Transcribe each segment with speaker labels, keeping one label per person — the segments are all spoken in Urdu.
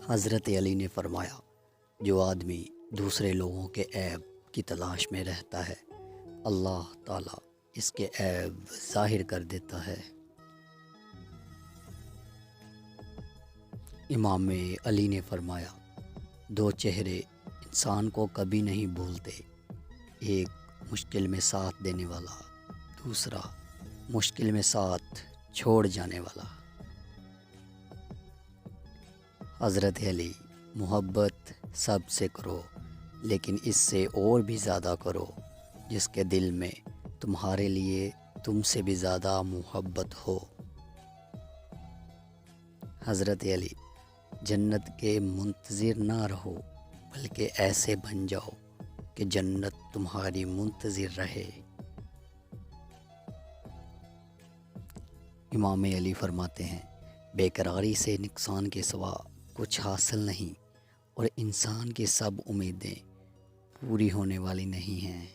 Speaker 1: حضرت علی نے فرمایا، جو آدمی دوسرے لوگوں کے عیب کی تلاش میں رہتا ہے، اللہ تعالیٰ اس کے عیب ظاہر کر دیتا ہے۔ امام علی نے فرمایا، دو چہرے انسان کو کبھی نہیں بھولتے، ایک مشکل میں ساتھ دینے والا، دوسرا مشکل میں ساتھ چھوڑ جانے والا۔ حضرت علی، محبت سب سے کرو، لیکن اس سے اور بھی زیادہ کرو جس کے دل میں تمہارے لیے تم سے بھی زیادہ محبت ہو۔ حضرت علی، جنت کے منتظر نہ رہو، بلکہ ایسے بن جاؤ کہ جنت تمہاری منتظر رہے۔ امام علی فرماتے ہیں، بے قراری سے نقصان کے سوا کچھ حاصل نہیں، اور انسان کی سب امیدیں پوری ہونے والی نہیں ہیں۔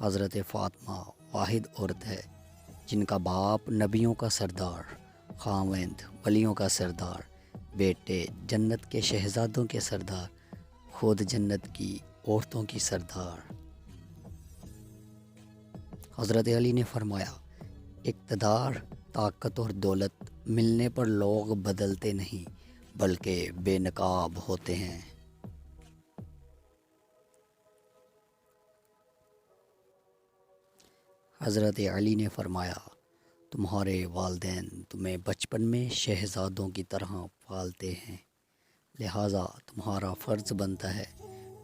Speaker 1: حضرت فاطمہ واحد عورت ہے جن کا باپ نبیوں کا سردار، خاوند ولیوں کا سردار، بیٹے جنت کے شہزادوں کے سردار، خود جنت کی عورتوں کی سردار۔ حضرت علی نے فرمایا، اقتدار، طاقت اور دولت ملنے پر لوگ بدلتے نہیں بلکہ بے نقاب ہوتے ہیں۔ حضرت علی نے فرمایا، تمہارے والدین تمہیں بچپن میں شہزادوں کی طرح پالتے ہیں، لہٰذا تمہارا فرض بنتا ہے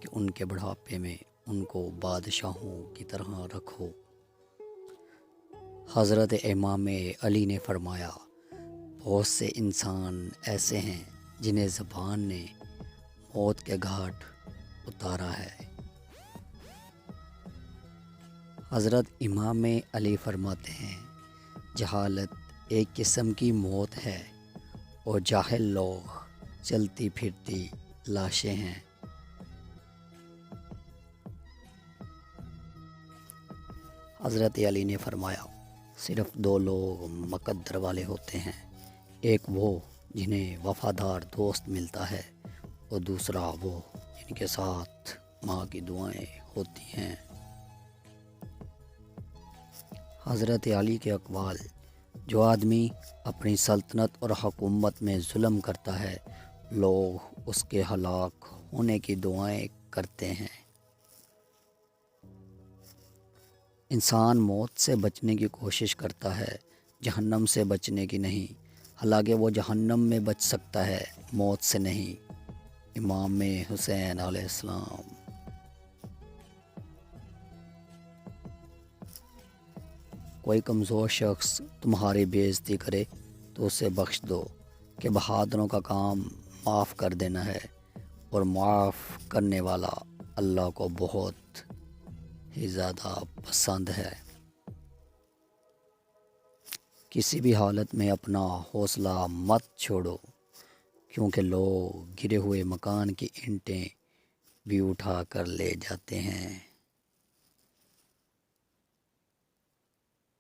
Speaker 1: کہ ان کے بڑھاپے میں ان کو بادشاہوں کی طرح رکھو۔ حضرت امام علی نے فرمایا، بہت سے انسان ایسے ہیں جنہیں زبان نے موت کے گھاٹ اتارا ہے۔ حضرت امام علی فرماتے ہیں، جہالت ایک قسم کی موت ہے اور جاہل لوگ چلتی پھرتی لاشیں ہیں۔ حضرت علی نے فرمایا، صرف دو لوگ مقدر والے ہوتے ہیں، ایک وہ جنہیں وفادار دوست ملتا ہے، اور دوسرا وہ جن کے ساتھ ماں کی دعائیں ہوتی ہیں۔ حضرت علی کے اقوال، جو آدمی اپنی سلطنت اور حکومت میں ظلم کرتا ہے، لوگ اس کے ہلاک ہونے کی دعائیں کرتے ہیں۔ انسان موت سے بچنے کی کوشش کرتا ہے، جہنم سے بچنے کی نہیں، حالانکہ وہ جہنم میں بچ سکتا ہے، موت سے نہیں۔ امام حسین علیہ السلام۔ کوئی کمزور شخص تمہاری بے عزتی کرے تو اسے بخش دو، کہ بہادروں کا کام معاف کر دینا ہے، اور معاف کرنے والا اللہ کو بہت ہی زیادہ پسند ہے۔ کسی بھی حالت میں اپنا حوصلہ مت چھوڑو، کیونکہ لوگ گرے ہوئے مکان کی اینٹیں بھی اٹھا کر لے جاتے ہیں۔